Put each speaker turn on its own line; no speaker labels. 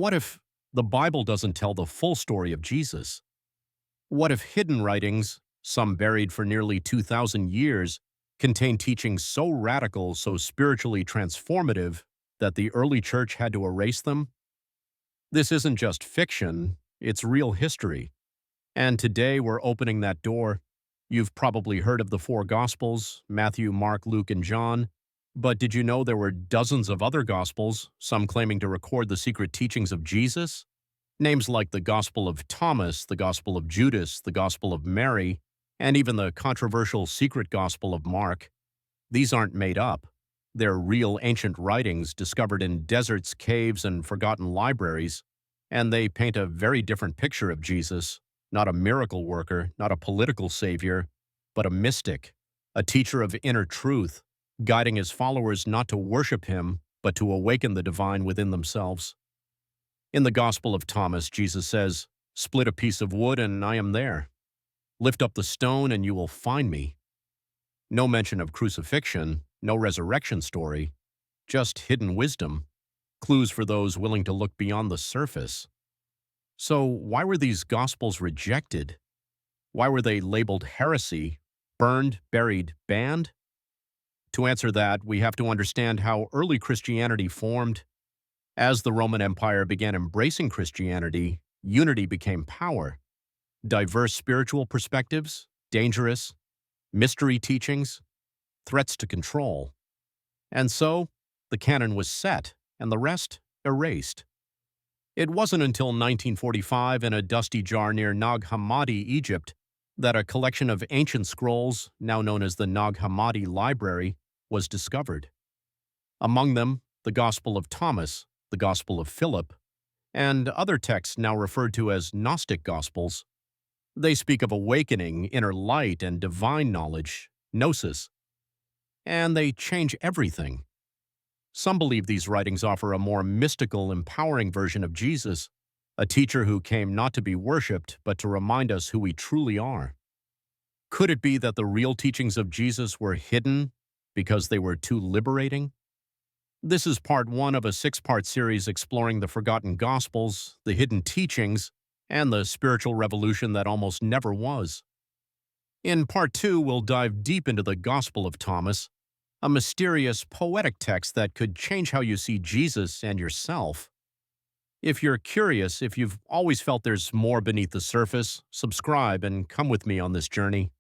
What if the Bible doesn't tell the full story of Jesus? What if hidden writings, some buried for nearly 2,000 years, contain teachings so radical, so spiritually transformative, that the early church had to erase them? This isn't just fiction, it's real history. And today we're opening that door. You've probably heard of the four Gospels, Matthew, Mark, Luke, and John. But did you know there were dozens of other Gospels, some claiming to record the secret teachings of Jesus? Names like the Gospel of Thomas, the Gospel of Judas, the Gospel of Mary, and even the controversial secret Gospel of Mark. These aren't made up. They're real ancient writings discovered in deserts, caves, and forgotten libraries, and they paint a very different picture of Jesus, not a miracle worker, not a political savior, but a mystic, a teacher of inner truth, guiding his followers not to worship him, but to awaken the divine within themselves. In the Gospel of Thomas, Jesus says, "Split a piece of wood and I am there. Lift up the stone and you will find me." No mention of crucifixion, no resurrection story, just hidden wisdom, clues for those willing to look beyond the surface. So why were these Gospels rejected? Why were they labeled heresy, burned, buried, banned? To answer that, we have to understand how early Christianity formed. As the Roman Empire began embracing Christianity, unity became power. Diverse spiritual perspectives, dangerous, mystery teachings, threats to control. And so, the canon was set, and the rest erased. It wasn't until 1945 in a dusty jar near Nag Hammadi, Egypt, that a collection of ancient scrolls, now known as the Nag Hammadi Library, was discovered. Among them, the Gospel of Thomas, the Gospel of Philip, and other texts now referred to as Gnostic Gospels. They speak of awakening, inner light, and divine knowledge, gnosis, and they change everything. Some believe these writings offer a more mystical, empowering version of Jesus, a teacher who came not to be worshipped, but to remind us who we truly are. Could it be that the real teachings of Jesus were hidden because they were too liberating? This is part one of a six-part series exploring the forgotten Gospels, the hidden teachings, and the spiritual revolution that almost never was. In part two, we'll dive deep into the Gospel of Thomas, a mysterious, poetic text that could change how you see Jesus and yourself. If you're curious, if you've always felt there's more beneath the surface, subscribe and come with me on this journey.